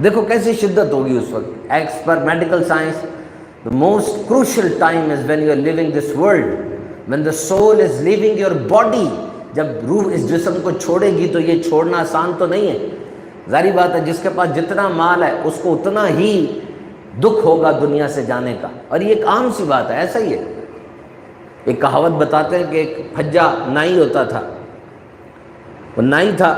دیکھو کیسی شدت ہوگی اس وقت. As per medical science the most crucial time is when you are living this world, when the soul is leaving your body. جب روح اس جسم کو چھوڑے گی تو یہ چھوڑنا آسان تو نہیں ہے. ظاہری بات ہے جس کے پاس جتنا مال ہے اس کو اتنا ہی دکھ ہوگا دنیا سے جانے کا، اور یہ ایک عام سی بات ہے، ایسا ہی ہے. ایک کہاوت بتاتے ہیں کہ ایک پھجا نائی ہوتا تھا. وہ نائی تھا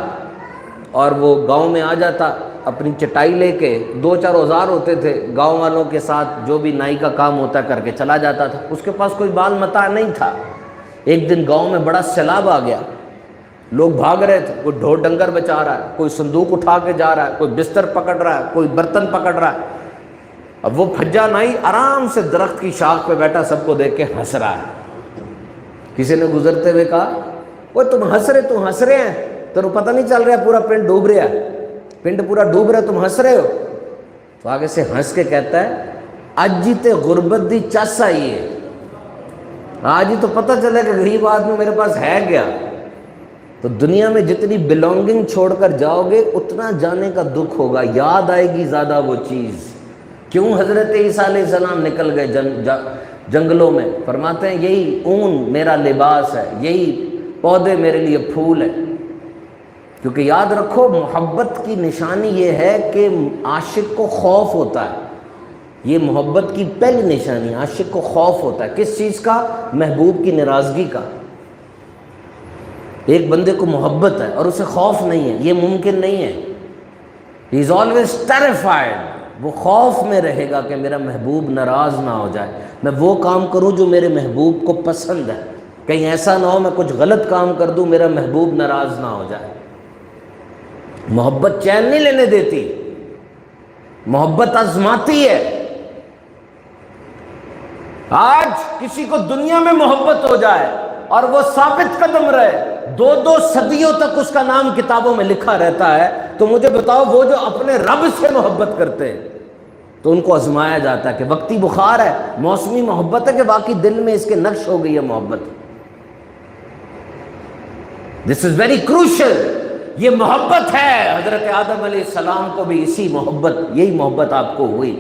اور وہ گاؤں میں آ جاتا اپنی چٹائی لے کے، 2-4 اوزار ہوتے تھے، گاؤں والوں کے ساتھ جو بھی نائی کا کام ہوتا کر کے چلا جاتا تھا. اس کے پاس کوئی بال متاع نہیں تھا. ایک دن گاؤں میں بڑا سیلاب آ گیا، لوگ بھاگ رہے تھے، کوئی ڈھور ڈنگر بچا رہا ہے، کوئی صندوق اٹھا کے جا رہا ہے، کوئی بستر پکڑ رہا ہے، کوئی برتن پکڑ رہا ہے. اب وہ پھجا نائی آرام سے درخت کی شاخ پہ بیٹھا سب کو دیکھ کے ہنس رہا ہے. کسی نے گزرتے ہوئے کہا وہ تم ہنس رہے ہیں، تو پتہ نہیں چل رہا پورا پنڈ ڈوب رہا ہے، پنڈ پورا ڈوب رہا ہے، تم ہنس رہے ہو. تو آگے سے ہنس کے کہتا ہے آج ہی تے غربت دی چس آئی ہے، آج ہی تو پتہ چلا کہ غریب آدمی میرے پاس ہے کیا. تو دنیا میں جتنی بلونگنگ چھوڑ کر جاؤ گے اتنا جانے کا دکھ ہوگا، یاد آئے گی زیادہ وہ چیز. کیوں حضرت عیسیٰ علیہ السلام نکل گئے جنگلوں میں؟ فرماتے ہیں یہی اون میرا لباس ہے، یہی پودے میرے لیے پھول ہے. کیونکہ یاد رکھو محبت کی نشانی یہ ہے کہ عاشق کو خوف ہوتا ہے. یہ محبت کی پہلی نشانی، عاشق کو خوف ہوتا ہے. کس چیز کا؟ محبوب کی ناراضگی کا. ایک بندے کو محبت ہے اور اسے خوف نہیں ہے، یہ ممکن نہیں ہے. ہی از آلویز ٹیریفائڈ. وہ خوف میں رہے گا کہ میرا محبوب ناراض نہ ہو جائے، میں وہ کام کروں جو میرے محبوب کو پسند ہے، کہیں ایسا نہ ہو میں کچھ غلط کام کر دوں میرا محبوب ناراض نہ ہو جائے. محبت چین نہیں لینے دیتی، محبت آزماتی ہے. آج کسی کو دنیا میں محبت ہو جائے اور وہ ثابت قدم رہے، 2 صدیوں تک اس کا نام کتابوں میں لکھا رہتا ہے، تو مجھے بتاؤ وہ جو اپنے رب سے محبت کرتے ہیں تو ان کو آزمایا جاتا ہے کہ وقتی بخار ہے، موسمی محبت ہے کہ باقی دل میں اس کے نقش ہو گئی ہے محبت. دس از ویری کروشل. یہ محبت ہے. حضرت آدم علیہ السلام کو بھی اسی محبت، یہی محبت آپ کو ہوئی.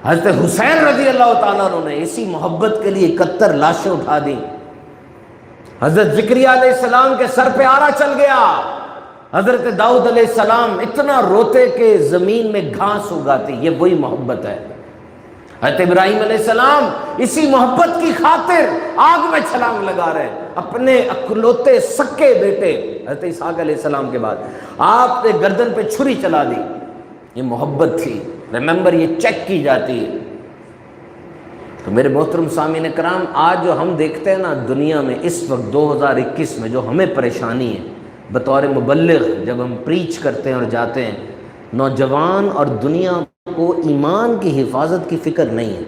حضرت حسین رضی اللہ تعالیٰ عنہ نے اسی محبت کے لیے 71 لاشیں اٹھا دیں. حضرت زکریا علیہ السلام کے سر پہ آرا چل گیا. حضرت داؤد علیہ السلام اتنا روتے کہ زمین میں گھاس اگاتی. یہ وہی محبت ہے. حضرت ابراہیم علیہ السلام اسی محبت کی خاطر آگ میں چھلانگ لگا رہے ہیں. اپنے اکلوتے سکے بیٹے حضرت اسحاق علیہ السلام کے بعد آپ نے گردن پہ چھری چلا دی. یہ محبت تھی. ریممبر، یہ چیک کی جاتی ہے. تو میرے محترم سامعین کرام، آج جو ہم دیکھتے ہیں نا دنیا میں اس وقت 2021 میں جو ہمیں پریشانی ہے بطور مبلغ، جب ہم پریچ کرتے ہیں اور جاتے ہیں، نوجوان اور دنیا کو ایمان کی حفاظت کی فکر نہیں ہے.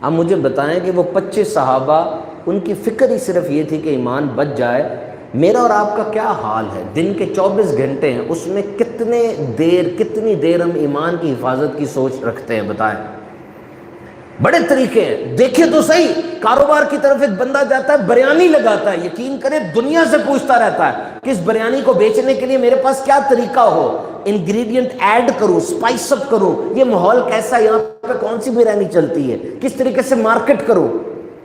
اب مجھے بتائیں کہ وہ 25 صحابہ، ان کی فکر ہی صرف یہ تھی کہ ایمان بچ جائے. میرا اور آپ کا کیا حال ہے؟ دن کے 24 گھنٹے ہیں، اس میں کتنی دیر ہم ایمان کی حفاظت کی سوچ رکھتے ہیں؟ بتائیں. بڑے طریقے ہیں، دیکھیں تو صحیح. کاروبار کی طرف ایک بندہ جاتا ہے، بریانی لگاتا ہے، یقین کریں دنیا سے پوچھتا رہتا ہے کہ اس بریانی کو بیچنے کے لیے میرے پاس کیا طریقہ ہو، انگریڈینٹ ایڈ کروں، سپائس اپ کروں، یہ ماحول کیسا ہے، یہاں پہ کون سی بریانی چلتی ہے، کس طریقے سے مارکیٹ کروں.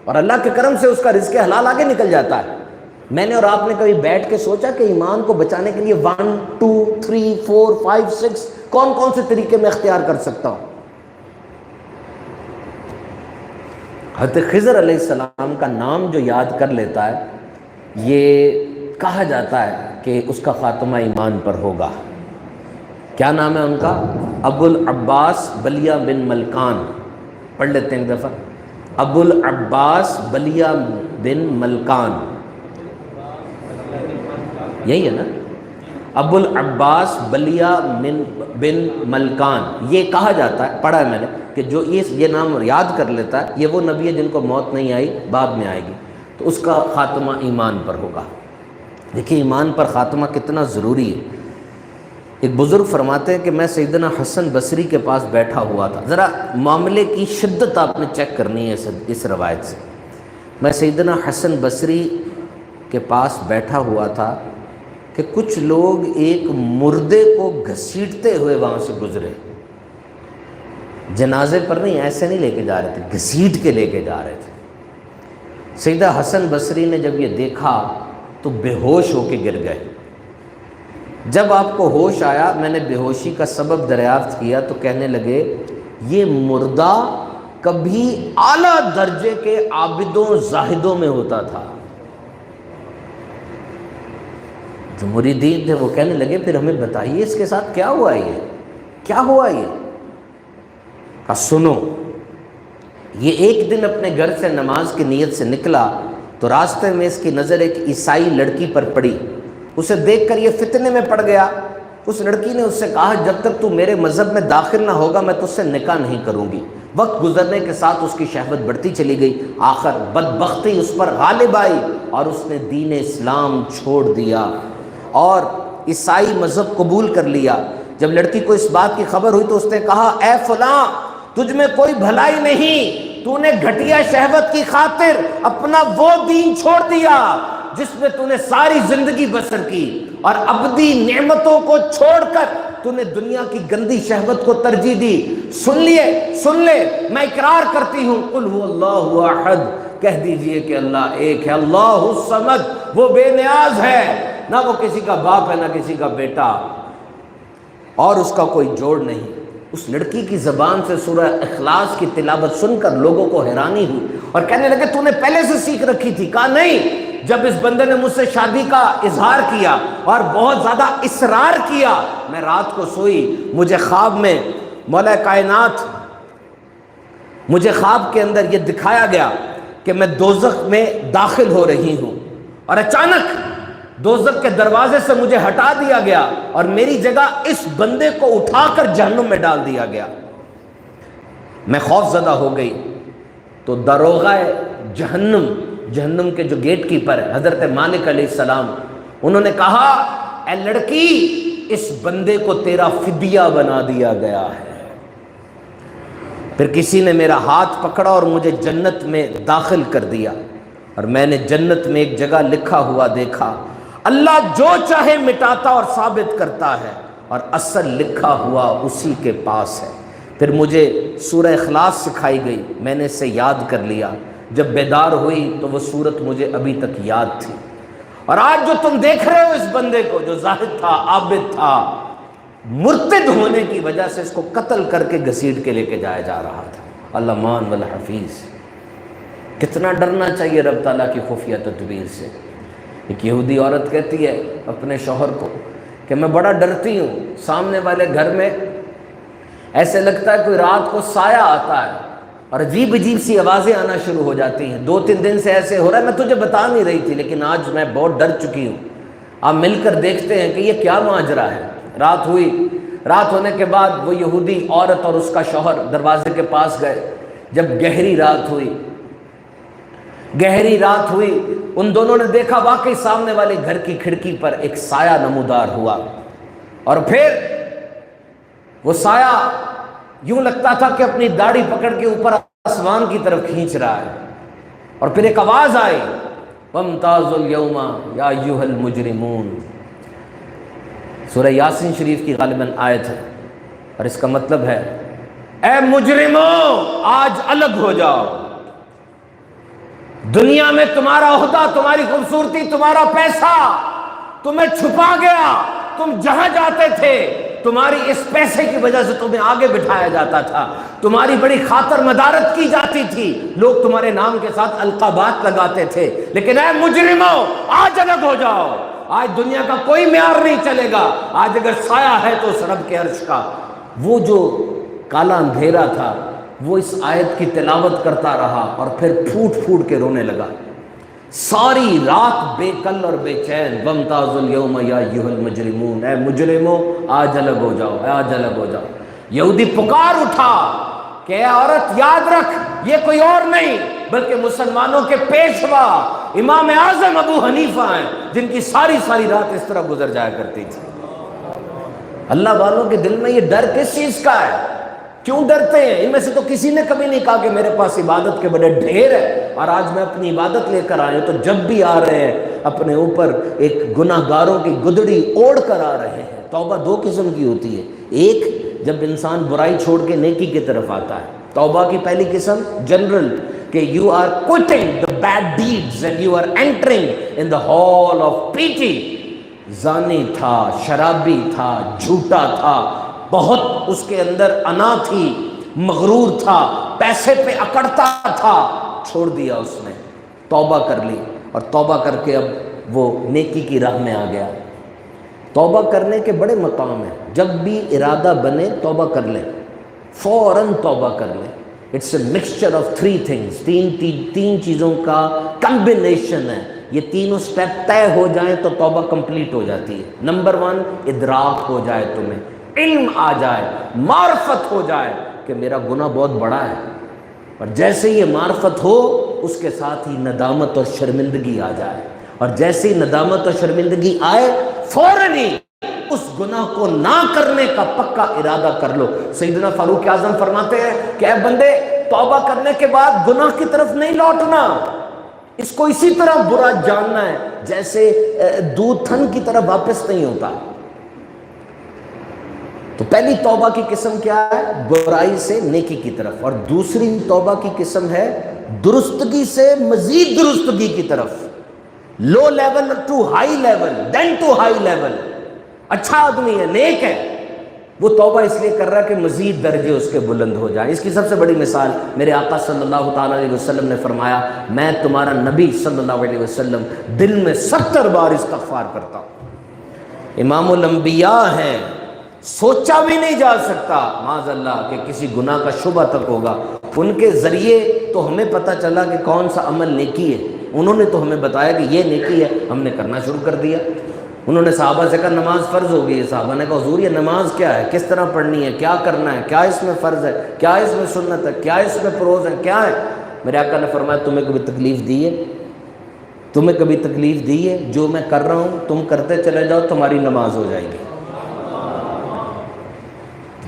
اور اللہ کے کرم سے اس کا رزق حلال آگے نکل جاتا ہے. میں نے اور آپ نے کبھی بیٹھ کے سوچا کہ ایمان کو بچانے کے لیے 1 2 3 4 5 6 کون سے طریقے میں اختیار کر سکتا ہوں؟ حضرت خضر علیہ السلام کا نام جو یاد کر لیتا ہے، یہ کہا جاتا ہے کہ اس کا خاتمہ ایمان پر ہوگا. کیا نام ہے ان کا؟ ابو العباس بلیہ بن ملکان. پڑھ لیتے ہیں ایک دفعہ. ابو العباس بلیہ بن ملکان، یہی ہے نا؟ ابو العباس بلیہ بن ملکان. یہ کہا جاتا ہے، پڑھا ہے میں نے، کہ جو یہ نام یاد کر لیتا ہے، یہ وہ نبی ہے جن کو موت نہیں آئی، بعد میں آئے گی، تو اس کا خاتمہ ایمان پر ہوگا. دیکھیں ایمان پر خاتمہ کتنا ضروری ہے. ایک بزرگ فرماتے ہیں کہ میں سیدنا حسن بصری کے پاس بیٹھا ہوا تھا. ذرا معاملے کی شدت آپ نے چیک کرنی ہے اس روایت سے. میں سیدنا حسن بصری کے پاس بیٹھا ہوا تھا کہ کچھ لوگ ایک مردے کو گھسیٹتے ہوئے وہاں سے گزرے. جنازے پر نہیں، ایسے نہیں لے کے جا رہے تھے، گھسیٹ کے لے کے جا رہے تھے۔ سیدہ حسن بصری نے جب یہ دیکھا تو بے ہوش ہو کے گر گئے۔ جب آپ کو ہوش آیا، میں نے بے ہوشی کا سبب دریافت کیا تو کہنے لگے یہ مردہ کبھی اعلیٰ درجے کے عابدوں زاہدوں میں ہوتا تھا۔ جو مریدین تھے وہ کہنے لگے پھر ہمیں بتائیے اس کے ساتھ کیا ہوا، یہ کیا ہوا؟ یہ کہا سنو، یہ ایک دن اپنے گھر سے نماز کی نیت سے نکلا تو راستے میں اس کی نظر ایک عیسائی لڑکی پر پڑی۔ اسے دیکھ کر یہ فتنے میں پڑ گیا۔ اس لڑکی نے اس سے کہا جب تک تو میرے مذہب میں داخل نہ ہوگا میں تجھ سے نکاح نہیں کروں گی۔ وقت گزرنے کے ساتھ اس کی شہوت بڑھتی چلی گئی، آخر بدبختی اس پر غالب آئی اور اس نے دین اسلام چھوڑ دیا اور عیسائی مذہب قبول کر لیا۔ جب لڑکی کو اس بات کی خبر ہوئی تو اس نے کہا اے فلاں، تجھ میں کوئی بھلائی نہیں، تو نے گھٹیا شہوت کی خاطر اپنا وہ دین چھوڑ دیا جس میں تو نے ساری زندگی بسر کی، اور ابدی نعمتوں کو چھوڑ کر تو نے دنیا کی گندی شہوت کو ترجیح دی۔ سن لے، میں اقرار کرتی ہوں، قل هو اللہ احد، کہہ دیجئے کہ اللہ ایک ہے، اللہ الصمد، وہ بے نیاز ہے، نہ وہ کسی کا باپ ہے نہ کسی کا بیٹا، اور اس کا کوئی جوڑ نہیں۔ اس لڑکی کی زبان سے سورہ اخلاص کی تلاوت سن کر لوگوں کو حیرانی ہوئی اور کہنے لگے تو نے پہلے سے سیکھ رکھی تھی؟ کہا نہیں، جب اس بندے نے مجھ سے شادی کا اظہار کیا اور بہت زیادہ اصرار کیا، میں رات کو سوئی، مجھے خواب میں مولا کائنات، مجھے خواب کے اندر یہ دکھایا گیا کہ میں دوزخ میں داخل ہو رہی ہوں، اور اچانک دوزخ کے دروازے سے مجھے ہٹا دیا گیا اور میری جگہ اس بندے کو اٹھا کر جہنم میں ڈال دیا گیا۔ میں خوف زدہ ہو گئی تو داروغہ جہنم کے جو گیٹ کیپر ہے حضرت مالک علیہ السلام، انہوں نے کہا اے لڑکی، اس بندے کو تیرا فدیہ بنا دیا گیا ہے۔ پھر کسی نے میرا ہاتھ پکڑا اور مجھے جنت میں داخل کر دیا، اور میں نے جنت میں ایک جگہ لکھا ہوا دیکھا، اللہ جو چاہے مٹاتا اور ثابت کرتا ہے، اور اصل لکھا ہوا اسی کے پاس ہے۔ پھر مجھے سورہ اخلاص سکھائی گئی، میں نے اسے یاد کر لیا، جب بیدار ہوئی تو وہ صورت مجھے ابھی تک یاد تھی۔ اور آج جو تم دیکھ رہے ہو اس بندے کو، جو زاہد تھا، عابد تھا، مرتد ہونے کی وجہ سے اس کو قتل کر کے گھسیٹ کے لے کے جایا جا رہا تھا۔ اللہ مان والحفیظ۔ کتنا ڈرنا چاہیے رب تعالیٰ کی خفیہ تدبیر سے۔ ایک یہودی عورت کہتی ہے اپنے شوہر کو کہ میں بڑا ڈرتی ہوں، سامنے والے گھر میں ایسے لگتا ہے کوئی رات کو سایہ آتا ہے اور عجیب عجیب سی آوازیں آنا شروع ہو جاتی ہیں، 2-3 دن سے ایسے ہو رہا ہے، میں تجھے بتا نہیں رہی تھی لیکن آج میں بہت ڈر چکی ہوں۔ آپ مل کر دیکھتے ہیں کہ یہ کیا ماجرا ہے۔ رات ہوئی، رات ہونے کے بعد وہ یہودی عورت اور اس کا شوہر دروازے کے پاس گئے۔ جب گہری رات ہوئی ان دونوں نے دیکھا واقعی سامنے والے گھر کی کھڑکی پر ایک سایہ نمودار ہوا، اور پھر وہ سایہ یوں لگتا تھا کہ اپنی داڑھی پکڑ کے اوپر آسمان کی طرف کھینچ رہا ہے، اور پھر ایک آواز آئی وَامْتَازُوا الْيَوْمَ يَا أَيُّهَا الْمُجْرِمُونَ۔ سورہ یاسین شریف کی غالباً آیت ہے، اور اس کا مطلب ہے اے مجرموں آج الگ ہو جاؤ، دنیا میں تمہارا عہدہ، تمہاری خوبصورتی، تمہارا پیسہ تمہیں چھپا گیا، تم جہاں جاتے تھے تمہاری اس پیسے کی وجہ سے تمہیں آگے بٹھایا جاتا تھا، تمہاری بڑی خاطر مدارت کی جاتی تھی، لوگ تمہارے نام کے ساتھ القابات لگاتے تھے، لیکن اے مجرموں آج الگ ہو جاؤ۔ آج دنیا کا کوئی معیار نہیں چلے گا، آج اگر سایہ ہے تو اس رب کے عرش کا۔ وہ جو کالا اندھیرا تھا وہ اس آیت کی تلاوت کرتا رہا اور پھر پھوٹ پھوٹ کے رونے لگا، ساری رات بے کل اور بے چین۔ وَامْتَازُوا الْيَوْمَ يَا أَيُّهَا الْمُجْرِمُونَ، اے مجرموں آج الگ ہو جاؤ، آج الگ ہو جاؤ۔ یہودی پکار اٹھا کہ اے عورت یاد رکھ یہ کوئی اور نہیں بلکہ مسلمانوں کے پیشوا امام اعظم ابو حنیفہ ہیں، جن کی ساری رات اس طرح گزر جایا کرتی تھی۔ اللہ والوں کے دل میں یہ ڈر کس چیز کا ہے؟ کیوں ڈرتے ہیں؟ ان میں سے تو کسی نے کبھی نہیں کہا کہ میرے پاس عبادت کے بڑے ڈھیر ہے اور آج میں اپنی عبادت لے کر آیا ہوں، تو جب بھی آ رہے ہیں اپنے اوپر ایک گناہگاروں کی گدڑی اوڑھ کر آ رہے ہیں۔ توبہ دو قسم کی ہوتی ہے، ایک جب انسان برائی چھوڑ کے نیکی کی طرف آتا ہے، توبہ کی پہلی قسم جنرل کہ you are quitting the bad deeds and you are entering in the hall of pity۔ زانی تھا، شرابی تھا، جھوٹا تھا، بہت اس کے اندر انا تھی، مغرور تھا، پیسے پہ اکڑتا تھا، چھوڑ دیا اس نے، توبہ کر لی، اور توبہ کر کے اب وہ نیکی کی راہ میں آ گیا۔ توبہ کرنے کے بڑے مقام ہیں، جب بھی ارادہ بنے توبہ کر لیں، فوراً توبہ کر لیں۔ It's a mixture of three things, تین چیزوں کا کمبینیشن ہے۔ یہ تینوں سٹیپ طے ہو جائیں تو توبہ کمپلیٹ ہو جاتی ہے۔ نمبر 1، ادراک ہو جائے، تمہیں علم آ جائے، معرفت ہو جائے کہ میرا گناہ بہت بڑا ہے، اور جیسے یہ معرفت ہو اس کے ساتھ ہی ندامت اور شرمندگی آ جائے، اور جیسے ہی ندامت اور شرمندگی آئے فوراً ہی اس گناہ کو نہ کرنے کا پکا ارادہ کر لو۔ سیدنا فاروق اعظم فرماتے ہیں کہ اے بندے، توبہ کرنے کے بعد گناہ کی طرف نہیں لوٹنا، اس کو اسی طرح برا جاننا ہے جیسے دودھ تھن کی طرف واپس نہیں ہوتا۔ تو پہلی توبہ کی قسم کیا ہے؟ برائی سے نیکی کی طرف، اور دوسری توبہ کی قسم ہے درستگی سے مزید درستگی کی طرف، low level to high level, then to high level. اچھا آدمی ہے، نیک ہے، وہ توبہ اس لیے کر رہا ہے کہ مزید درجے اس کے بلند ہو جائیں۔ اس کی سب سے بڑی مثال میرے آقا صلی اللہ تعالیٰ علیہ وسلم نے فرمایا، میں تمہارا نبی صلی اللہ علیہ وسلم دن میں 70 بار استغفار کرتا ہوں۔ امام الانبیاء ہیں، سوچا بھی نہیں جا سکتا معاذ اللہ کہ کسی گناہ کا شبہ تک ہوگا۔ ان کے ذریعے تو ہمیں پتہ چلا کہ کون سا عمل نیکی ہے، انہوں نے تو ہمیں بتایا کہ یہ نیکی ہے، ہم نے کرنا شروع کر دیا۔ انہوں نے صحابہ سے کہا نماز فرض ہو گئی ہے، صحابہ نے کہا حضور یہ نماز کیا ہے، کس طرح پڑھنی ہے، کیا کرنا ہے، کیا اس میں فرض ہے، کیا اس میں سنت ہے، کیا اس میں فروض ہے، کیا ہے؟ میرے آقا نے فرمایا تمہیں کبھی تکلیف دی ہے؟ تمہیں کبھی تکلیف دی ہے؟ جو میں کر رہا ہوں تم کرتے چلے جاؤ، تمہاری نماز ہو جائے گی۔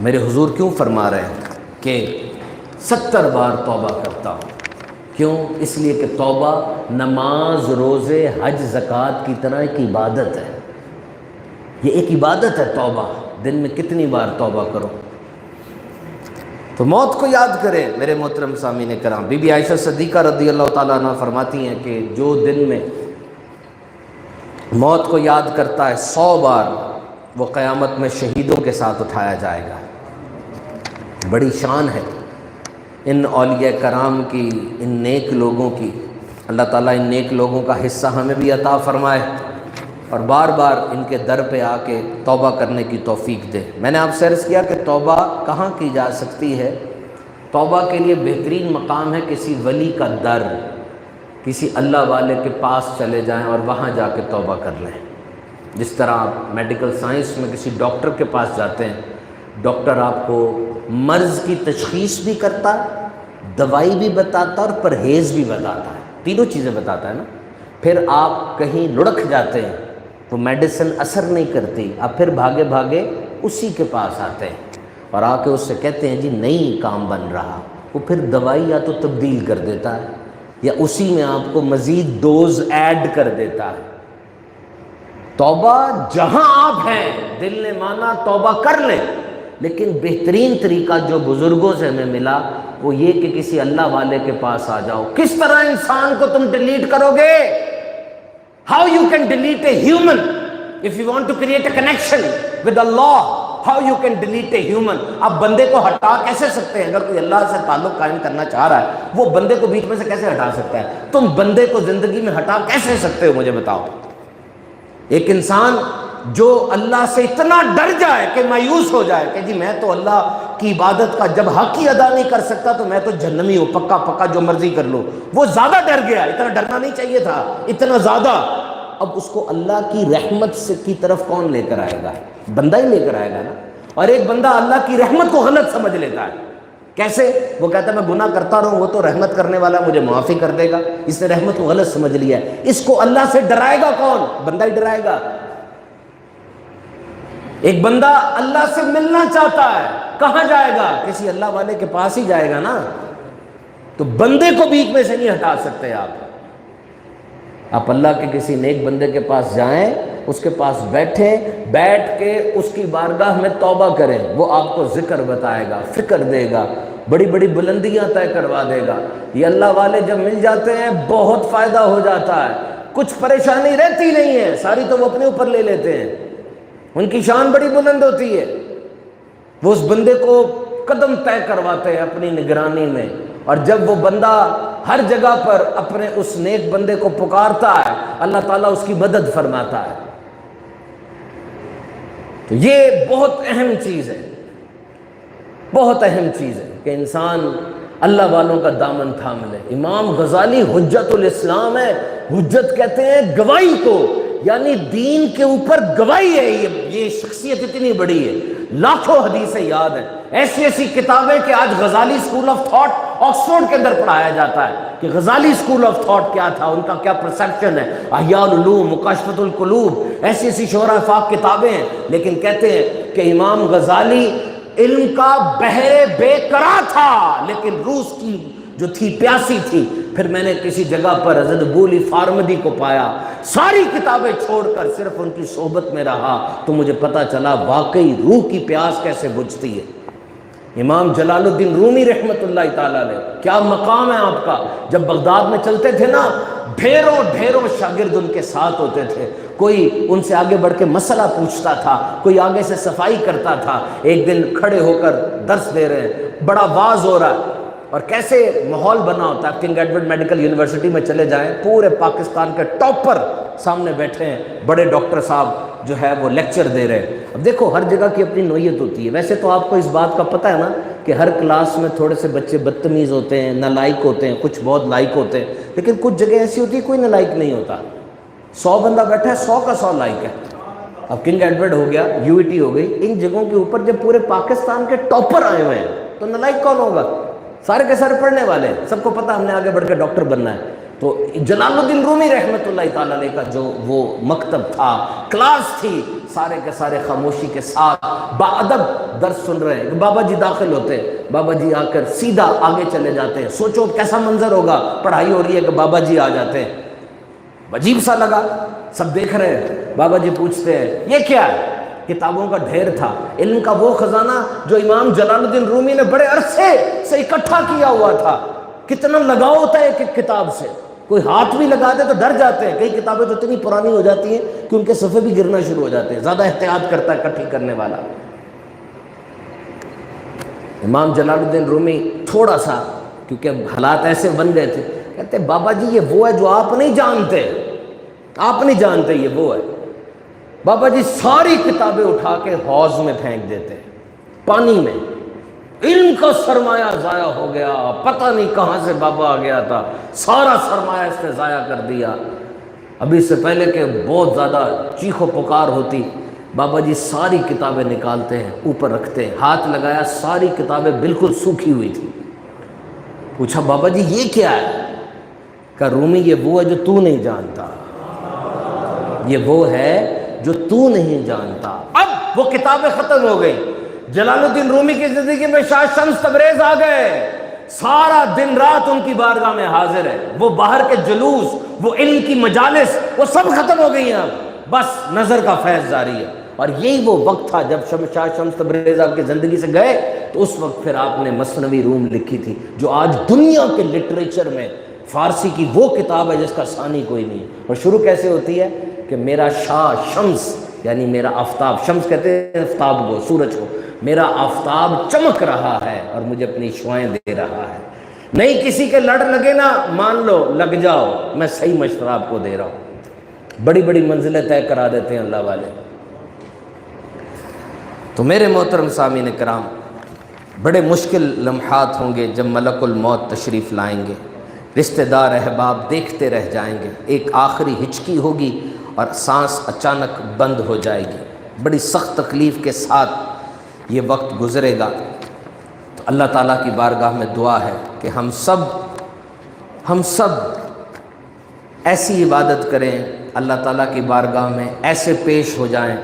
میرے حضور کیوں فرما رہے ہیں کہ 70 بار توبہ کرتا ہوں؟ کیوں؟ اس لیے کہ توبہ نماز، روزے، حج، زکوٰۃ کی طرح ایک عبادت ہے۔ یہ ایک عبادت ہے توبہ، دن میں کتنی بار توبہ کرو۔ تو موت کو یاد کرے میرے محترم سامعین کرام۔ بی بی عائشہ صدیقہ رضی اللہ تعالیٰ عنہ فرماتی ہیں کہ جو دن میں موت کو یاد کرتا ہے 100 بار، وہ قیامت میں شہیدوں کے ساتھ اٹھایا جائے گا۔ بڑی شان ہے ان اولیاء کرام کی، ان نیک لوگوں کی۔ اللہ تعالیٰ ان نیک لوگوں کا حصہ ہمیں بھی عطا فرمائے، اور بار بار ان کے در پہ آ کے توبہ کرنے کی توفیق دے۔ میں نے آپ سے عرض کیا کہ توبہ کہاں کی جا سکتی ہے؟ توبہ کے لیے بہترین مقام ہے کسی ولی کا در، کسی اللہ والے کے پاس چلے جائیں اور وہاں جا کے توبہ کر لیں۔ جس طرح آپ میڈیکل سائنس میں کسی ڈاکٹر کے پاس جاتے ہیں، ڈاکٹر آپ کو مرض کی تشخیص بھی کرتا ہے، دوائی بھی بتاتا ہے اور پرہیز بھی بتاتا ہے، تینوں چیزیں بتاتا ہے نا۔ پھر آپ کہیں لڑک جاتے ہیں، وہ میڈیسن اثر نہیں کرتی، آپ پھر بھاگے بھاگے اسی کے پاس آتے ہیں اور آ کے اس سے کہتے ہیں جی نہیں کام بن رہا۔ وہ پھر دوائی یا تو تبدیل کر دیتا ہے یا اسی میں آپ کو مزید ڈوز ایڈ کر دیتا ہے۔ توبہ جہاں آپ ہیں، دل نے مانا توبہ کر لیں، لیکن بہترین طریقہ جو بزرگوں سے ہمیں ملا وہ یہ کہ کسی اللہ والے کے پاس آ جاؤ۔ کس طرح انسان کو تم ڈیلیٹ کرو گے؟ How you can delete a human? If you want to create a connection with Allah, how you can delete a human? آپ بندے کو ہٹا کیسے سکتے ہیں؟ اگر کوئی اللہ سے تعلق قائم کرنا چاہ رہا ہے، وہ بندے کو بیچ میں سے کیسے ہٹا سکتا ہے؟ تم بندے کو زندگی میں ہٹا کیسے سکتے ہو؟ مجھے بتاؤ۔ ایک انسان جو اللہ سے اتنا ڈر جائے کہ مایوس ہو جائے کہ جی میں تو اللہ کی عبادت کا جب حق ہی ادا نہیں کر سکتا تو میں تو جہنمی ہوں، پکا پکا جو مرضی کر لو، وہ زیادہ ڈر گیا۔ اتنا ڈرنا نہیں چاہیے تھا، اتنا زیادہ۔ اب اس کو اللہ کی رحمت سے کی طرف کون لے کر آئے گا؟ بندہ ہی لے کر آئے گا نا۔ اور ایک بندہ اللہ کی رحمت کو غلط سمجھ لیتا ہے۔ کیسے؟ وہ کہتا ہے میں گناہ کرتا رہوں، وہ تو رحمت کرنے والا مجھے معافی کر دے گا۔ اس نے رحمت کو غلط سمجھ لیا ہے۔ اس کو اللہ سے ڈرائے گا کون؟ بندہ ہی ڈرائے گا۔ ایک بندہ اللہ سے ملنا چاہتا ہے، کہاں جائے گا؟ کسی اللہ والے کے پاس ہی جائے گا نا۔ تو بندے کو بیچ میں سے نہیں ہٹا سکتے آپ۔ آپ اللہ کے کسی نیک بندے کے پاس جائیں، اس کے پاس بیٹھیں، بیٹھ کے اس کی بارگاہ میں توبہ کریں، وہ آپ کو ذکر بتائے گا، فکر دے گا، بڑی بڑی بلندیاں طے کروا دے گا۔ یہ اللہ والے جب مل جاتے ہیں بہت فائدہ ہو جاتا ہے، کچھ پریشانی رہتی نہیں ہے، ساری تو وہ اپنے اوپر لے لیتے ہیں، ان کی شان بڑی بلند ہوتی ہے، وہ اس بندے کو قدم طے کرواتے ہیں اپنی نگرانی میں، اور جب وہ بندہ ہر جگہ پر اپنے اس نیک بندے کو پکارتا ہے، اللہ تعالیٰ اس کی مدد فرماتا ہے۔ تو یہ بہت اہم چیز ہے، بہت اہم چیز ہے کہ انسان اللہ والوں کا دامن تھام لے۔ امام غزالی حجت الاسلام ہے، حجت کہتے ہیں گواہی کو، یعنی دین کے اوپر گواہی ہے، یہ شخصیت اتنی بڑی ہے، لاکھوں حدیثیں یاد ہیں، ایسی ایسی کتابیں کہ آج غزالی اسکول آف تھاٹ آکسفورڈ کے اندر پڑھایا جاتا ہے کہ غزالی اسکول آف تھاٹ کیا تھا، ان کا کیا پرسیپشن ہے، احیاء العلوم، مکاشفۃ القلوب، ایسی ایسی شعراء فاق کتابیں ہیں، لیکن کہتے ہیں کہ امام غزالی علم کا بحر بے قرار تھا، لیکن روح کی جو تھی پیاسی تھی۔ پھر میں نے کسی جگہ پر حضرت ابو علی فارمدی کو پایا، ساری کتابیں چھوڑ کر صرف ان کی صحبت میں رہا تو مجھے پتا چلا واقعی روح کی پیاس کیسے بجھتی ہے۔ امام جلال الدین رومی رحمۃ اللہ تعالیٰ علیہ، کیا مقام ہے آپ کا، جب بغداد میں چلتے تھے نا، ڈھیروں ڈھیروں شاگرد ان کے ساتھ ہوتے تھے، کوئی ان سے آگے بڑھ کے مسئلہ پوچھتا تھا، کوئی آگے سے صفائی کرتا تھا، ایک دن کھڑے ہو کر درس دے رہے ہیں، بڑا واز ہو رہا ہے، اور کیسے ماحول بنا ہوتا ہے، کنگ ایڈورڈ میڈیکل یونیورسٹی میں چلے جائیں، پورے پاکستان کے ٹاپر سامنے بیٹھے ہیں، بڑے ڈاکٹر صاحب جو ہے وہ لیکچر دے رہے ہیں۔ اب دیکھو ہر جگہ کی اپنی نوعیت ہوتی ہے، ویسے تو آپ کو اس بات کا پتہ ہے نا کہ ہر کلاس میں تھوڑے سے بچے بدتمیز ہوتے ہیں، نالائق ہوتے ہیں، کچھ بہت لائق ہوتے ہیں، لیکن کچھ جگہ ایسی ہوتی ہے کوئی نالائق نہیں ہوتا، 100 بندہ بیٹھا ہے 100 کا 100 لائق ہے۔ اب کنگ ایڈورڈ ہو گیا، یو ای ٹی ہو گئی، ان جگہوں کے اوپر جب پورے پاکستان کے ٹاپر آئے ہوئے ہیں تو نالائق کون ہوگا؟ سارے کے سارے پڑھنے والے ہیں، سب کو پتہ ہم نے آگے بڑھ کے ڈاکٹر بننا ہے۔ تو جلال الدین رومی رحمۃ اللہ تعالیٰ علیہ کا جو وہ مکتب تھا، کلاس تھی، سارے کے سارے خاموشی کے ساتھ باادب درس سن رہے ہیں، بابا جی داخل ہوتے ہیں، بابا جی آ کر سیدھا آگے چلے جاتے ہیں، سوچو کیسا منظر ہوگا، پڑھائی ہو رہی ہے کہ بابا جی آ جاتے ہیں، عجیب سا لگا، سب دیکھ رہے ہیں، بابا جی پوچھتے ہیں یہ کیا ہے؟ کتابوں کا ڈھیر تھا، علم کا وہ خزانہ جو امام جلال الدین رومی نے بڑے عرصے سے اکٹھا کیا ہوا تھا۔ کتنا لگاؤ ہوتا ہے ایک کتاب سے، کوئی ہاتھ بھی لگا دے تو ڈر جاتے ہیں، کئی کتابیں تو اتنی پرانی ہو جاتی ہیں کہ ان کے صفحے بھی گرنا شروع ہو جاتے ہیں، زیادہ احتیاط کرتا ہے اکٹھی کرنے والا۔ امام جلال الدین رومی تھوڑا سا، کیونکہ حالات ایسے بن گئے تھے، کہتے بابا جی یہ وہ ہے جو آپ نہیں جانتے، آپ نہیں جانتے یہ وہ ہے۔ بابا جی ساری کتابیں اٹھا کے حوض میں پھینک دیتے ہیں، پانی میں، علم کا سرمایہ ضائع ہو گیا، پتہ نہیں کہاں سے بابا آ گیا تھا، سارا سرمایہ اس نے ضائع کر دیا۔ ابھی سے پہلے کہ بہت زیادہ چیخ و پکار ہوتی، بابا جی ساری کتابیں نکالتے ہیں، اوپر رکھتے ہیں، ہاتھ لگایا، ساری کتابیں بالکل سوکھی ہوئی تھی۔ پوچھا بابا جی یہ کیا ہے؟ کہا رومی یہ وہ ہے جو تو نہیں جانتا، یہ وہ ہے جو تو نہیں جانتا۔ اب وہ کتابیں ختم ہو گئی، جلال الدین رومی کی زندگی میں شاہ شمس تبریز آ گئے، سارا دن رات ان کی بارگاہ میں حاضر ہے، وہ باہر کے جلوس، وہ علم کی مجالس، وہ سب ختم ہو گئی ہیں، اب بس نظر کا فیض جاری ہے۔ اور یہی وہ وقت تھا جب شاہ شمس تبریز آپ کی زندگی سے گئے تو اس وقت پھر آپ نے مثنوی روم لکھی تھی، جو آج دنیا کے لٹریچر میں فارسی کی وہ کتاب ہے جس کا ثانی کوئی نہیں ہے۔ اور شروع کیسے ہوتی ہے کہ میرا شاہ شمس، یعنی میرا آفتاب، شمس کہتے ہیں آفتاب کو، سورج کو، میرا آفتاب چمک رہا ہے اور مجھے اپنی شعائیں دے رہا ہے، نہیں کسی کے لڑ لگے نا مان لو لگ جاؤ، میں صحیح مشورہ آپ کو دے رہا ہوں۔ بڑی بڑی منزلیں طے کرا دیتے ہیں اللہ والے۔ تو میرے محترم سامعین کرام، بڑے مشکل لمحات ہوں گے جب ملک الموت تشریف لائیں گے، رشتہ دار احباب دیکھتے رہ جائیں گے، ایک آخری ہچکی ہوگی اور سانس اچانک بند ہو جائے گی، بڑی سخت تکلیف کے ساتھ یہ وقت گزرے گا۔ تو اللہ تعالیٰ کی بارگاہ میں دعا ہے کہ ہم سب ایسی عبادت کریں، اللہ تعالیٰ کی بارگاہ میں ایسے پیش ہو جائیں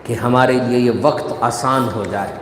کہ ہمارے لیے یہ وقت آسان ہو جائے۔